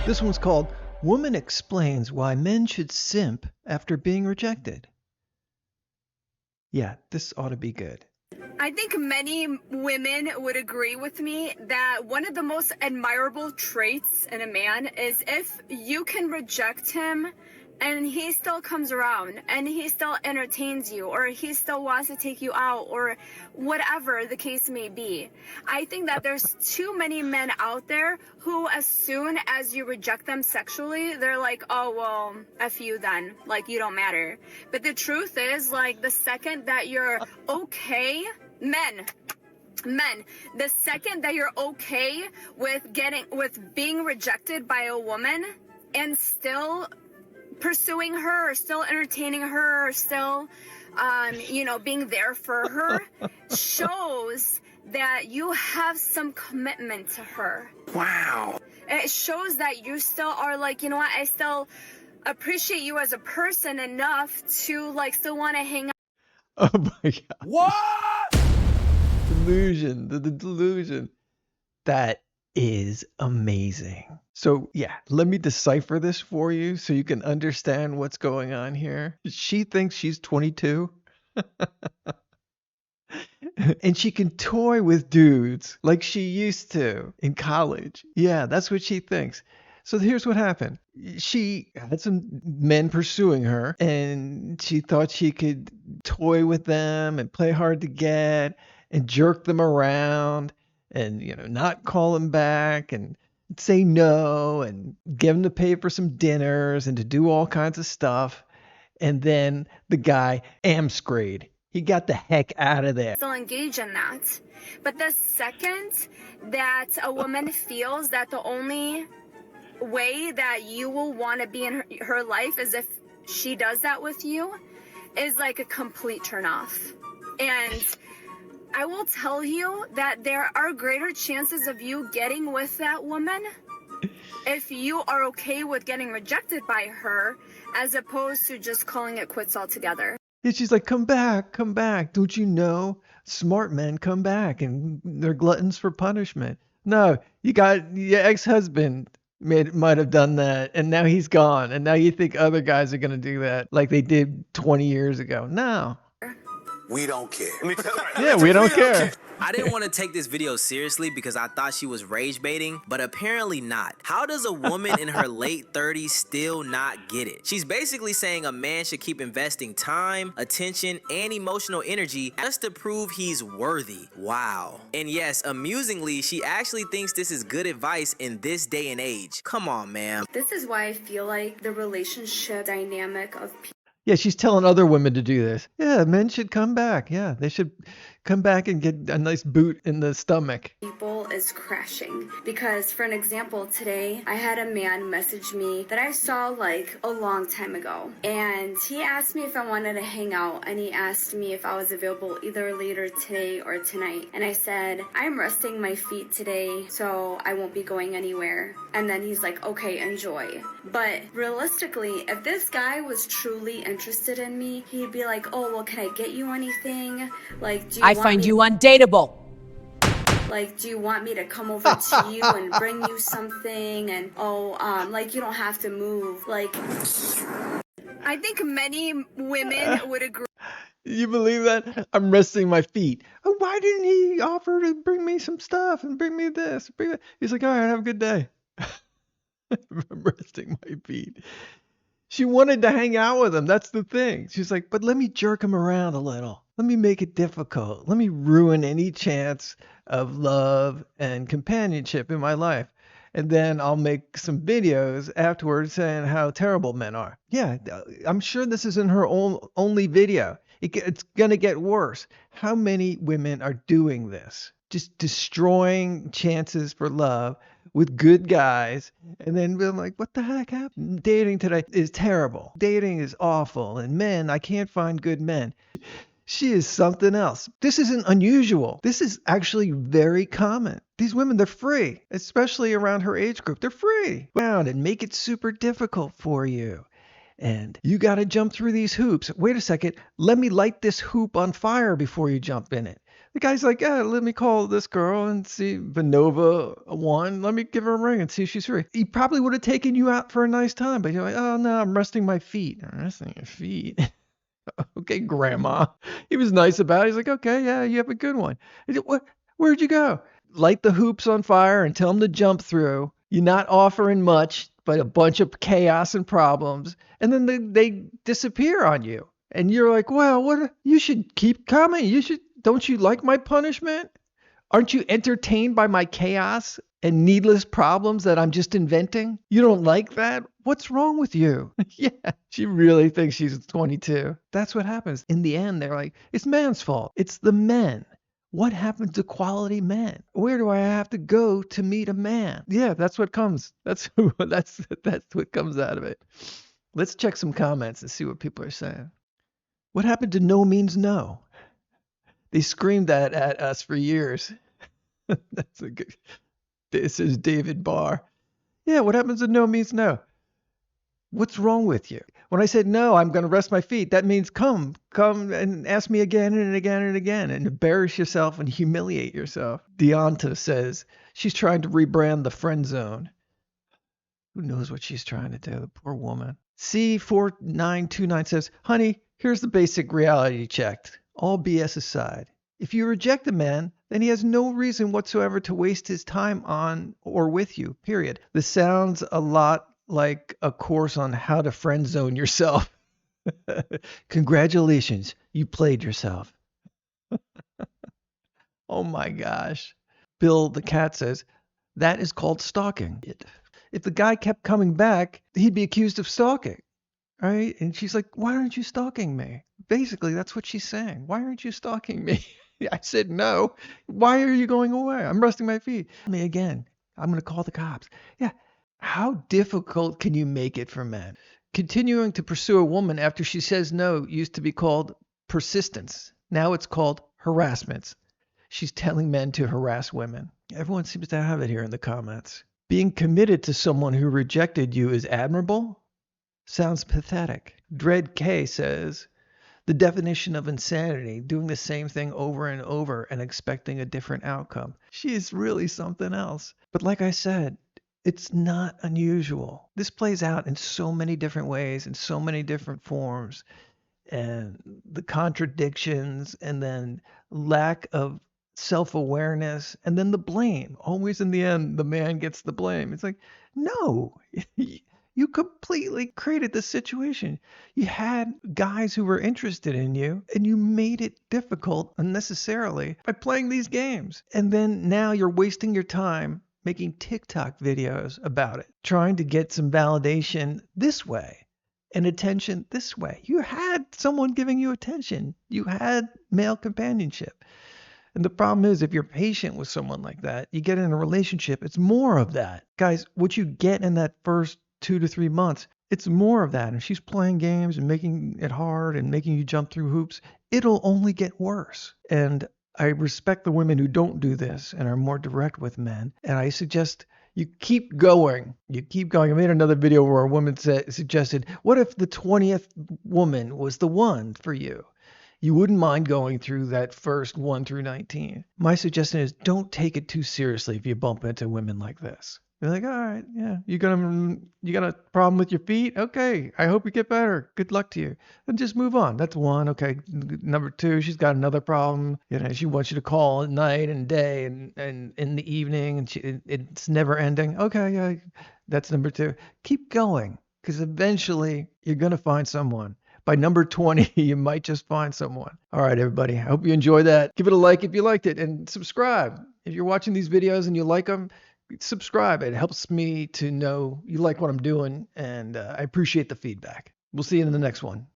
This one's called Woman Explains Why Men Should Simp After Being Rejected. Yeah, this ought to be good. I think many women would agree with me that one of the most admirable traits in a man is if you can reject him and he still comes around and he still entertains you, or he still wants to take you out, or whatever the case may be. I think that there's too many men out there who, as soon as you reject them sexually, they're like, oh, well, F you then, like, you don't matter. But the truth is, like, the second that you're okay, men, the second that you're okay with being rejected by a woman and still pursuing her, or still entertaining her, or still, being there for her, shows that you have some commitment to her. Wow. It shows that you still are like, you know what, I still appreciate you as a person enough to, like, still want to hang out. Oh my God. What? Delusion. The delusion. That is amazing. So yeah, let me decipher this for you so you can understand what's going on here. She thinks she's 22. And she can toy with dudes like she used to in college. Yeah, that's what she thinks. So here's what happened. She had some men pursuing her, and she thought she could toy with them and play hard to get and jerk them around and, not call them back and say no and get them to pay for some dinners and to do all kinds of stuff. And then the guy amscrayed. He got the heck out of there. Still engage in that. But the second that a woman feels that the only way that you will want to be in her life is if she does that with you, is like a complete turnoff. And I will tell you that there are greater chances of you getting with that woman if you are okay with getting rejected by her, as opposed to just calling it quits altogether. And she's like, come back, come back. Don't you know? Smart men come back and they're gluttons for punishment. No, you got your ex-husband might have done that, and now he's gone. And now you think other guys are going to do that like they did 20 years ago. No. We don't care. Yeah, we don't care. I didn't want to take this video seriously because I thought she was rage baiting, but apparently not. How does a woman in her late 30s still not get it? She's basically saying a man should keep investing time, attention, and emotional energy just to prove he's worthy. Wow. And yes, amusingly, she actually thinks this is good advice in this day and age. Come on, ma'am. This is why I feel like the relationship dynamic of people. Yeah, she's telling other women to do this. Yeah, men should come back. Yeah, they should come back and get a nice boot in the stomach. People is crashing. Because, for an example, today I had a man message me that I saw like a long time ago, and he asked me if I wanted to hang out, and he asked me if I was available either later today or tonight, and I said, I'm resting my feet today, so I won't be going anywhere. And then he's like, okay, enjoy. But realistically, if this guy was truly interested in me, he'd be like, oh, well, can I get you anything? Like, do you I find you undateable. Like, do you want me to come over to you and bring you something? And, like, you don't have to move. Like, I think many women would agree. You believe that? I'm resting my feet. Oh, why didn't he offer to bring me some stuff and bring me this? Bring that? He's like, all right, have a good day. I'm resting my feet. She wanted to hang out with him. That's the thing. She's like, but let me jerk him around a little. Let me make it difficult. Let me ruin any chance of love and companionship in my life. And then I'll make some videos afterwards saying how terrible men are. Yeah, I'm sure this isn't her only video. It's going to get worse. How many women are doing this? Just destroying chances for love with good guys, and then being like, what the heck happened? Dating today is terrible. Dating is awful. And men, I can't find good men. She is something else. This isn't unusual. This is actually very common. These women, they're free, especially around her age group. They're free. Around and make it super difficult for you. And you got to jump through these hoops. Wait a second. Let me light this hoop on fire before you jump in it. The guy's like, yeah, let me call this girl and see Vanova 1. Let me give her a ring and see if she's free. He probably would have taken you out for a nice time, but you're like, oh no, I'm resting my feet. I'm resting your feet. Okay, grandma. He was nice about it. He's like, okay, yeah, you have a good one. He said, what? Where'd you go? Light the hoops on fire and tell them to jump through. You're not offering much, but a bunch of chaos and problems. And then they disappear on you. And you're like, well, what? You should keep coming. Don't you like my punishment? Aren't you entertained by my chaos and needless problems that I'm just inventing? You don't like that? What's wrong with you? Yeah, she really thinks she's 22. That's what happens. In the end, they're like, it's man's fault. It's the men. What happened to quality men? Where do I have to go to meet a man? Yeah, that's what comes. That's what comes out of it. Let's check some comments and see what people are saying. What happened to no means no? They screamed that at us for years. That's a good. This is David Barr. Yeah, what happens to no means no? What's wrong with you? When I said no, I'm going to rest my feet, that means come and ask me again and again and again and embarrass yourself and humiliate yourself. Deonta says she's trying to rebrand the friend zone. Who knows what she's trying to do? The poor woman. C4929 says, honey, here's the basic reality check. All BS aside. If you reject a man, then he has no reason whatsoever to waste his time on or with you, period. This sounds a lot like a course on how to friend zone yourself. Congratulations, you played yourself. Oh my gosh. Bill the cat says, that is called stalking. If the guy kept coming back, he'd be accused of stalking, right? And she's like, why aren't you stalking me? Basically, that's what she's saying. Why aren't you stalking me? I said no. Why are you going away? I'm resting my feet. Me again. I'm going to call the cops. Yeah. How difficult can you make it for men? Continuing to pursue a woman after she says no used to be called persistence. Now it's called harassment. She's telling men to harass women. Everyone seems to have it here in the comments. Being committed to someone who rejected you is admirable? Sounds pathetic. Dread K says, the definition of insanity, doing the same thing over and over and expecting a different outcome. She is really something else. But like I said, it's not unusual. This plays out in so many different ways, in so many different forms. And the contradictions and then lack of self-awareness and then the blame. Always in the end, the man gets the blame. It's like, no, you completely created this situation. You had guys who were interested in you and you made it difficult unnecessarily by playing these games. And then now you're wasting your time making TikTok videos about it, trying to get some validation this way and attention this way. You had someone giving you attention. You had male companionship. And the problem is, if you're patient with someone like that, you get in a relationship, it's more of that. Guys, what you get in that first 2 to 3 months, it's more of that. And she's playing games and making it hard and making you jump through hoops. It'll only get worse. And I respect the women who don't do this and are more direct with men. And I suggest you keep going. You keep going. I made another video where a woman suggested, what if the 20th woman was the one for you? You wouldn't mind going through that first 1 through 19. My suggestion is don't take it too seriously if you bump into women like this. You're like, all right, yeah, you got a problem with your feet? Okay, I hope you get better. Good luck to you. And just move on. That's one. Okay, number 2, she's got another problem. She wants you to call at night and day and in the evening, and it's never ending. Okay, yeah, that's number 2. Keep going, because eventually you're gonna find someone. By number 20, you might just find someone. All right, everybody. I hope you enjoy that. Give it a like if you liked it, and subscribe. If you're watching these videos and you like them, subscribe. It helps me to know you like what I'm doing, and I appreciate the feedback. We'll see you in the next one.